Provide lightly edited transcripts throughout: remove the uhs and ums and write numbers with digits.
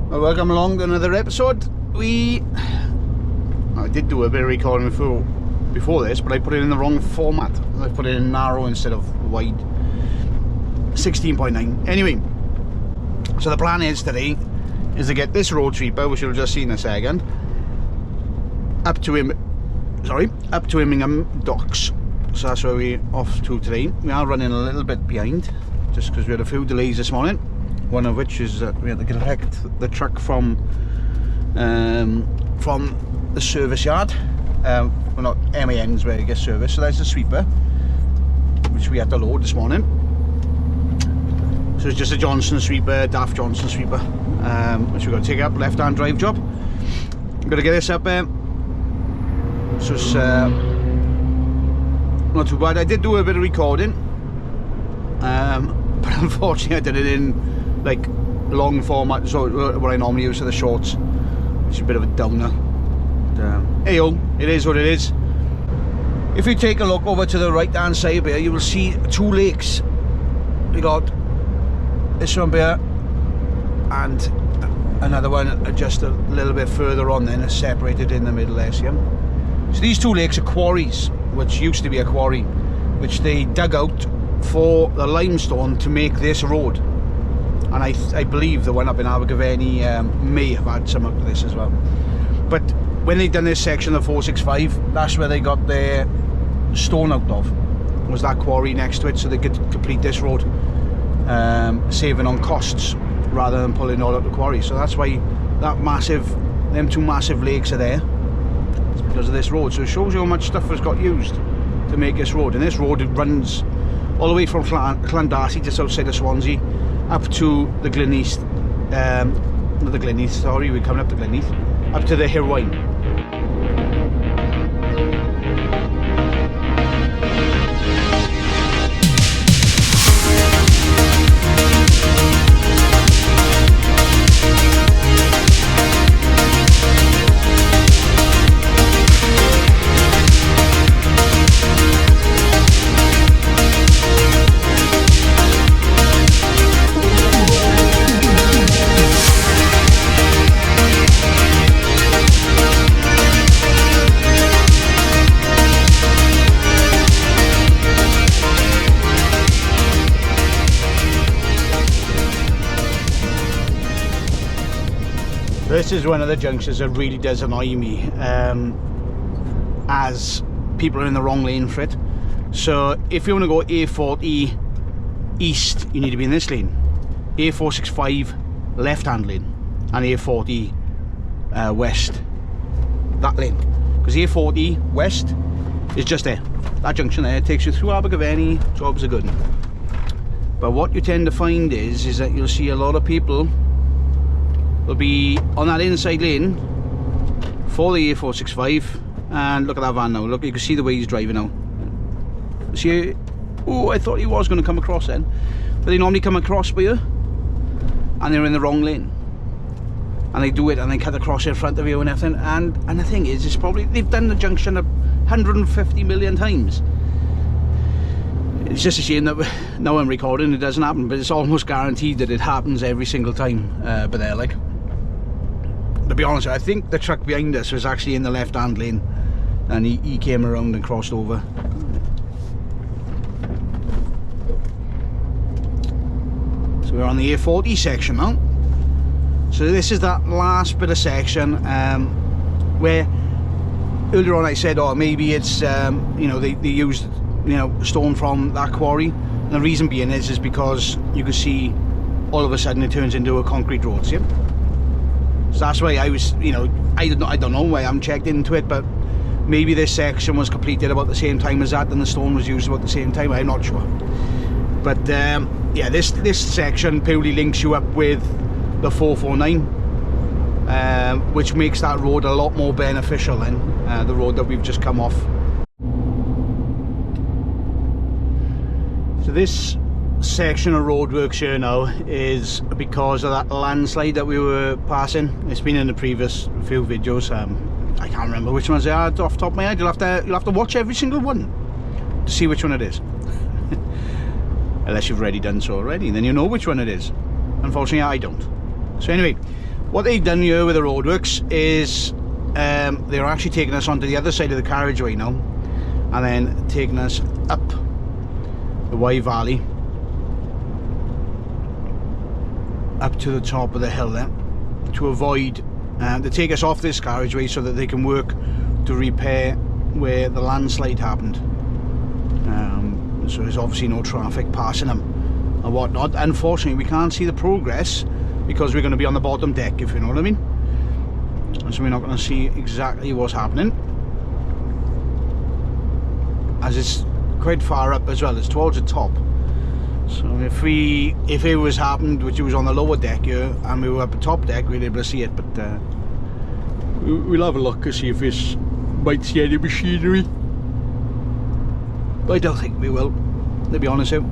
Well, welcome along to another episode. I did do a bit of recording before this, but I put it in the wrong format. I put it in narrow instead of wide. 16.9. Anyway, so the plan is today is to get this road sweeper, which you'll just see in a second, up to Immingham docks. So that's where we're off to today. We are running a little bit behind, just because we had a few delays this morning. One of which is that we had to collect the truck from the service yard. Well, not MAN's where it gets serviced. So there's the sweeper, which we had to load this morning. So it's just a Johnson sweeper, DAF Johnson sweeper, which we've got to take up, left-hand drive job. Got to get this up there. So it's not too bad. I did do a bit of recording, but unfortunately I did it in like long format, so what I normally use for the shorts, which is a bit of a downer. Hey-o, it is what it is. If you take a look over to the right hand side here, you will see two lakes. We got this one here and another one just a little bit further on, then separated in the middle there. So these two lakes are quarries, which used to be a quarry, which they dug out for the limestone to make this road. And I believe the one up in Abergavenny may have had some out of this as well. But when they done this section of 465, that's where they got their stone out of, was that quarry next to it, so they could complete this road, saving on costs rather than pulling all out the quarry. So that's why them two massive lakes are there. It's because of this road. So it shows you how much stuff has got used to make this road. And this road, it runs all the way from Llandarcy, just outside of Swansea, up to the Gleneath, not the Gleneath, sorry, we're coming up to Gleneath, up to the Hirwaun. This is one of the junctions that really does annoy me, as people are in the wrong lane for it. So if you want to go A40 east, you need to be in this lane. A465 left-hand lane, and A40 west, that lane. Because A40 west is just there. That junction there takes you through Abergavenny, jobs are good. But what you tend to find is that you'll see a lot of people will be on that inside lane for the A465, and look at that van now. Look, you can see the way he's driving now. See, oh, I thought he was going to come across then, but they normally come across by you and they're in the wrong lane, and they do it and they cut across in front of you and everything. And the thing is, it's probably, they've done the junction 150 million times. It's just a shame that now I'm recording, it doesn't happen, but it's almost guaranteed that it happens every single time. But they're like, to be honest, I think the truck behind us was actually in the left-hand lane, and he came around and crossed over. So we're on the A40 section now. So this is that last bit of section where earlier on I said, oh, maybe it's you know, they used, you know, stone from that quarry. And the reason being is because you can see all of a sudden it turns into a concrete road. See? So that's why I was, you know, I don't know why I haven't checked into it, but maybe this section was completed about the same time as that, and the stone was used about the same time. I'm not sure. But yeah, this section purely links you up with the 449, which makes that road a lot more beneficial than the road that we've just come off. So this section of roadworks here now is because of that landslide that we were passing. It's been in the previous few videos. I can't remember which ones they are off the top of my head. You'll have to watch every single one to see which one it is. Unless you've already done so already, then you know which one it is. Unfortunately I don't. So anyway, What they've done here with the roadworks is they're actually taking us onto the other side of the carriageway now, and then taking us up the Wye Valley up to the top of the hill there, to avoid they take us off this carriageway so that they can work to repair where the landslide happened. So there's obviously no traffic passing them and whatnot. Unfortunately, we can't see the progress because we're going to be on the bottom deck, if you know what I mean. And so we're not going to see exactly what's happening, as it's quite far up as well. It's towards the top. So if it was happened, which it was on the lower deck here, and we were up the top deck, we'd be able to see it. But we'll have a look to see if we might see any machinery. But I don't think we will, to be honest with you.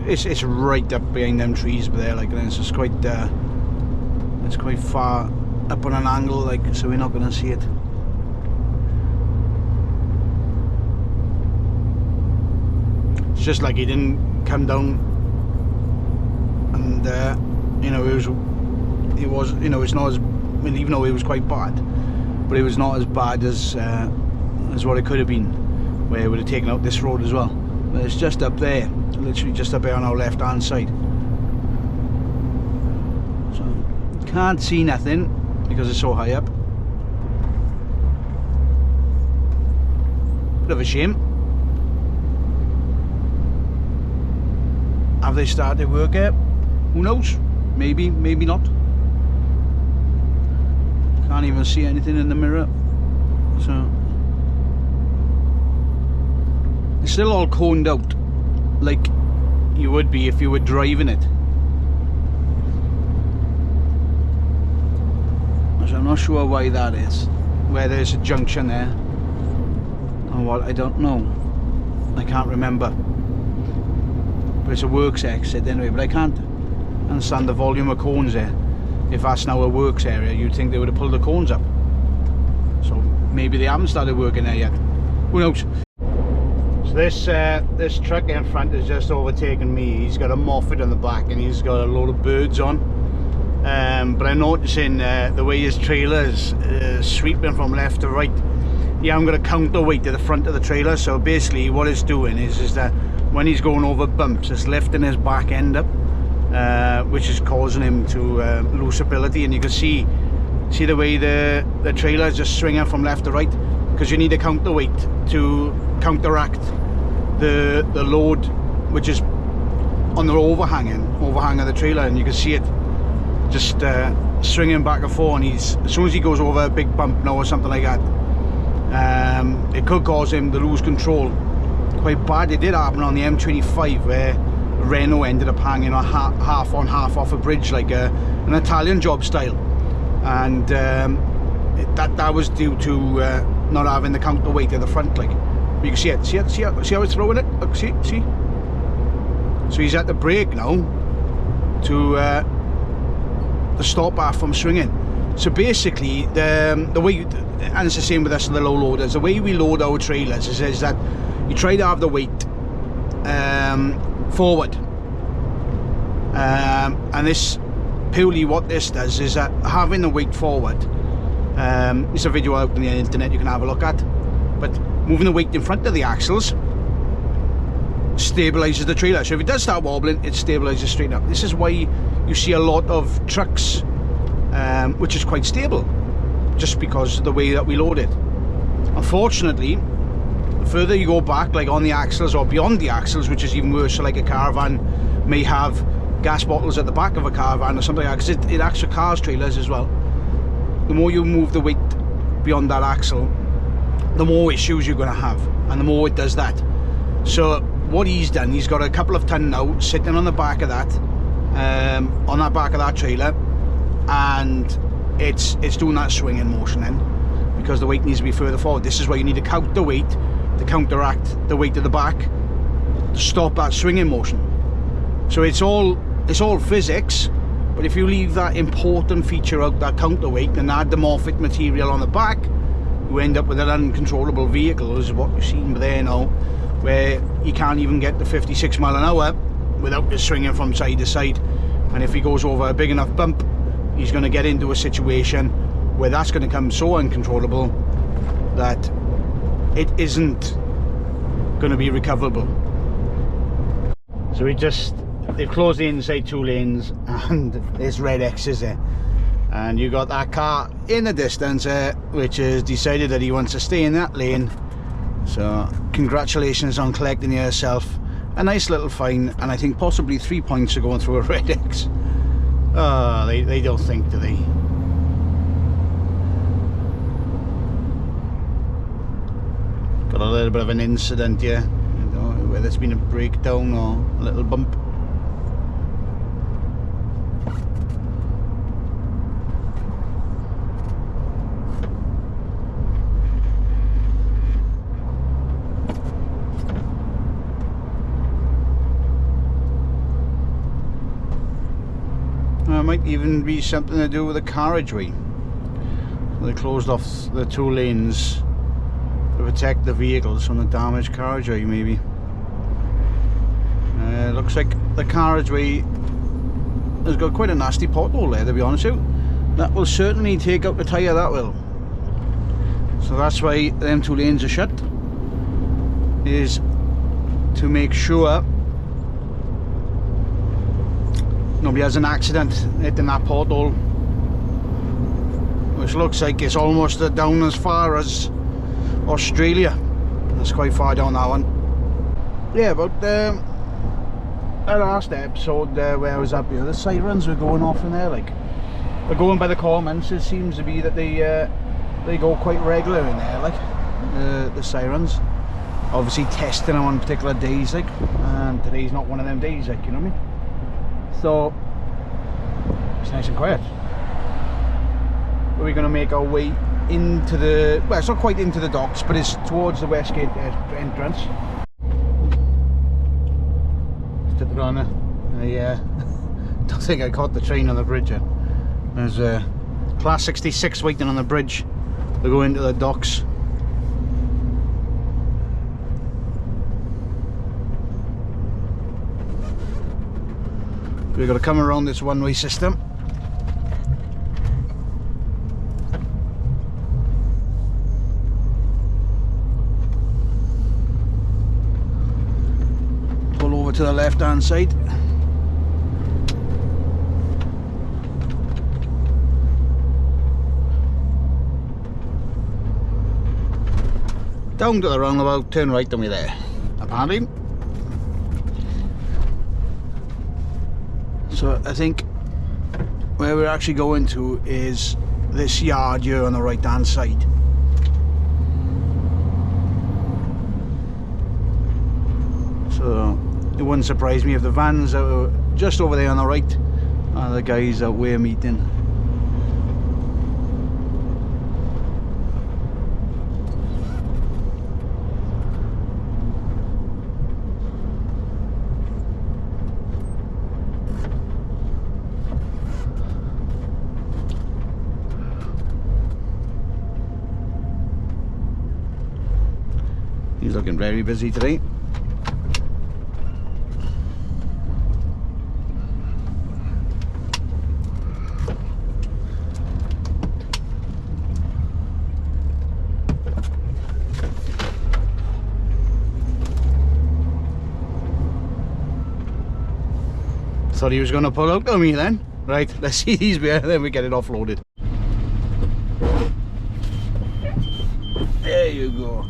It's right up behind them trees there, like, and it's quite far up on an angle, like, so we're not going to see it. It's just like he didn't come down, and you know, it was, you know, it's not as, I mean, even though it was quite bad, but it was not as bad as what it could have been, where it would have taken out this road as well. But it's just up there, literally just up there on our left hand side. So can't see nothing because it's so high up. Bit of a shame. Have they started work yet? Who knows? Maybe, maybe not. Can't even see anything in the mirror. So it's still all coned out, like you would be if you were driving it. So I'm not sure why that is. Where there's a junction there, or what, I don't know. I can't remember. But it's a works exit anyway, but I can't understand the volume of cones there. If that's now a works area, you'd think they would have pulled the cones up. So maybe they haven't started working there yet. Who knows? So this truck in front has just overtaken me. He's got a Moffat on the back and he's got a load of birds on. But I'm noticing the way his trailer's sweeping from left to right. Yeah, I'm going to counterweight to the front of the trailer. So basically what it's doing is that when he's going over bumps, it's lifting his back end up, which is causing him to lose ability. And you can see the way the trailer is just swinging from left to right, because you need a counterweight to counteract the load which is on the overhang of the trailer. And you can see it just swinging back and forth, and as soon as he goes over a big bump now or something like that, it could cause him to lose control quite bad. It did happen on the M25 where Renault ended up hanging on half on half off a bridge, like an Italian job style, and that was due to not having the counterweight at the front. Like, you can see it, see how it's throwing it. Look, see. So he's at the brake now to stop that from swinging. So basically, the way, and it's the same with us, the low loaders, the way we load our trailers is that you try to have the weight forward, and this, purely what this does is that having the weight forward, it's a video out on the internet you can have a look at, but moving the weight in front of the axles stabilizes the trailer. So if it does start wobbling, it stabilizes straight up. This is why you see a lot of trucks which is quite stable, just because of the way that we load it. Unfortunately, the further you go back, like on the axles or beyond the axles, which is even worse, so like a caravan may have gas bottles at the back of a caravan or something like that, because it acts for cars, trailers as well. The more you move the weight beyond that axle, the more issues you're going to have, and the more it does that. So what he's done, he's got a couple of ton now sitting on the back of that, on that back of that trailer, and it's doing that swinging motion then, because the weight needs to be further forward. This is why you need to counterweight to counteract the weight of the back to stop that swinging motion. So it's all it's all physics, but if you leave that important feature out, that counterweight, and add the more fit material on the back, you end up with an uncontrollable vehicle, is what you've seen there now, where you can't even get to 56 mile an hour without just swinging from side to side. And if he goes over a big enough bump, he's going to get into a situation where that's going to become so uncontrollable that it isn't going to be recoverable. So they've closed the inside 2 lanes, and this red X is there, and you got that car in the distance which has decided that he wants to stay in that lane. So congratulations on collecting yourself a nice little fine, and I think possibly 3 points for going through a red X. Oh, they don't think, do they? Got a little bit of an incident here, you know, where there's been a breakdown or a little bump. It might even be something to do with the carriageway. They closed off the 2 lanes to protect the vehicles from the damaged carriageway, maybe. Looks like the carriageway has got quite a nasty pothole there, to be honest with you. That will certainly take out the tyre, that will. So that's why them 2 lanes are shut, is to make sure nobody has an accident hitting that pothole, which looks like it's almost down as far as Australia. That's quite far down, that one. Yeah, but the last episode where I was up here, the sirens were going off in there, like, but going by the comments, it seems to be that they go quite regular in there, like, the sirens. Obviously testing them on particular days, like, and today's not one of them days, like, you know what I mean? So it's nice and quiet. We're going to make our way into the, well, it's not quite into the docks, but it's towards the Westgate entrance. Just at the corner. I don't think I caught the train on the bridge yet. There's a Class 66 waiting on the bridge to go into the docks. We've got to come around this one-way system. Pull over to the left-hand side. Down to the roundabout, turn right and we're there, apparently. So I think where we're actually going to is this yard here on the right hand side. So it wouldn't surprise me if the vans that are just over there on the right are the guys that we're meeting. He's looking very busy today. Thought he was going to pull out on me then. Right, let's see these beer, then we get it offloaded. There you go.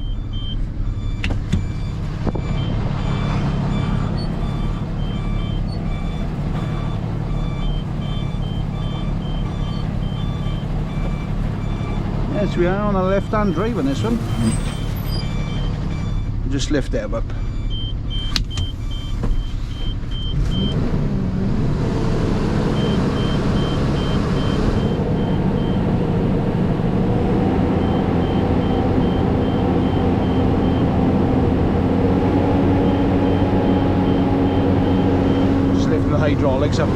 Yes, we are on a left-hand drive on this one. Just lift that up. Just lift the hydraulics up.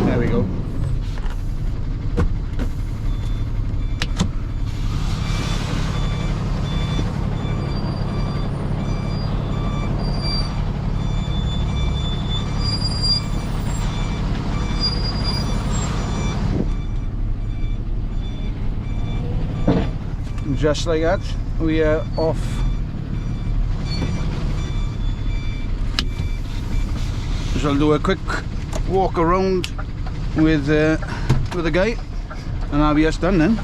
There we go. Just like that, we are off. So I'll do a quick walk around with the guy, and I'll be just done then.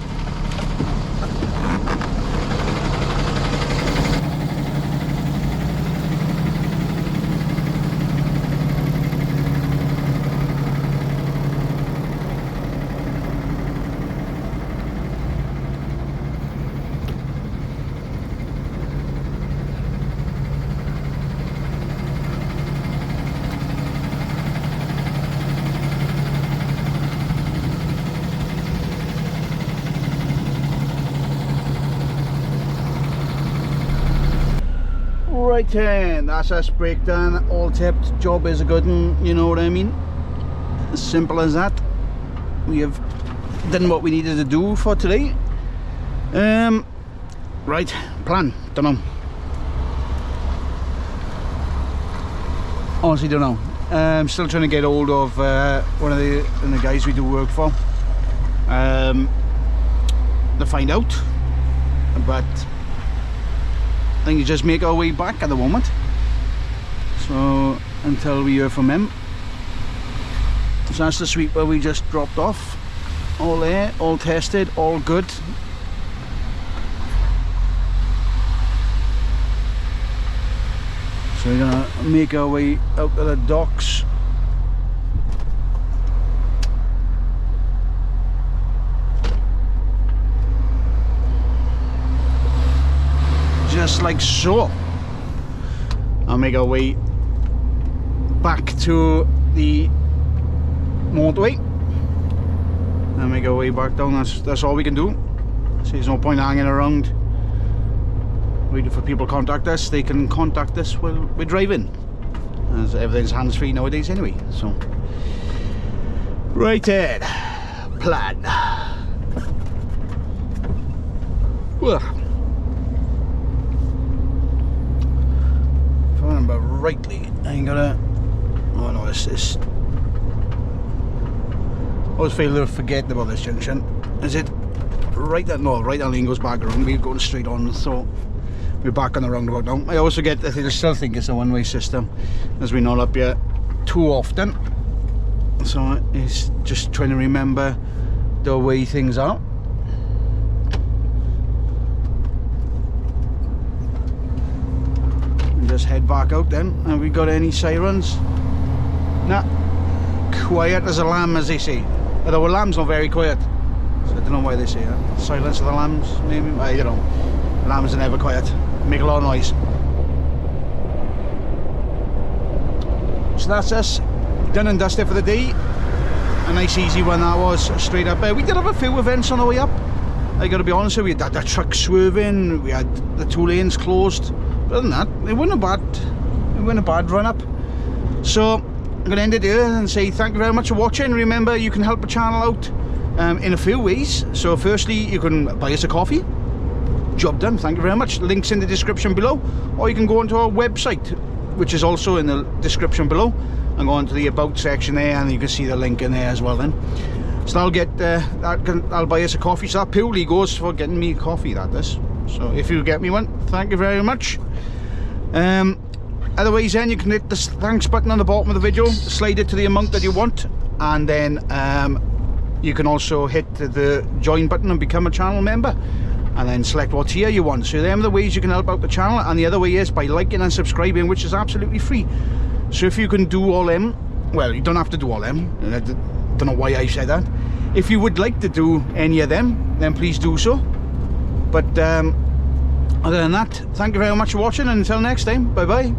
Right then, that's us breakdown, all tipped, job is a good one, you know what I mean? As simple as that. We have done what we needed to do for today. Right, plan, don't know. Honestly don't know. I'm still trying to get hold of one of the guys we do work for. To find out, but I think you just make our way back at the moment, so until we hear from him. So that's the sweeper we just dropped off, all there, all tested, all good. So we're gonna make our way out to the docks. Just like so. I'll make our way back to the motorway and make our way back down. That's all we can do. So there's no point hanging around waiting for people to contact us. They can contact us while we're driving, as everything's hands-free nowadays anyway. So right then, plan. Ugh. But rightly, I ain't gotta. Oh no, it's this. I always feel a little forgetting about this junction. Is it right? That no, right that lane goes back around. We're going straight on, so we're back on the roundabout now. I always forget that I still think it's a one-way system, as we're not up here too often. So it's just trying to remember the way things are. Just head back out then. Have we got any sirens? Nah. Quiet as a lamb, as they say. Although a lamb's not very quiet, so I don't know why they say that. Silence of the lambs, maybe. I don't know. Lambs are never quiet. Make a lot of noise. So that's us. Done and dusted for the day. A nice easy one that was. Straight up. We did have a few events on the way up. I got to be honest with you. We had that truck swerving. We had the 2 lanes closed. Other than that, it wasn't a bad run up. So I'm going to end it here and say thank you very much for watching. Remember, you can help the channel out in a few ways. So firstly, you can buy us a coffee. Job done, thank you very much. Links in the description below, or you can go onto our website, which is also in the description below, and go onto the about section there, and you can see the link in there as well then. So I'll buy us a coffee. So that purely goes for getting me coffee, that does. So if you get me one, thank you very much. Otherwise then, you can hit the thanks button on the bottom of the video, slide it to the amount that you want, and then you can also hit the join button and become a channel member, and then select what tier you want. So them are the ways you can help out the channel, and the other way is by liking and subscribing, which is absolutely free. So if you can do all them, well, you don't have to do all them. I don't know why I said that. If you would like to do any of them, then please do so. But other than that, thank you very much for watching, and until next time, bye bye.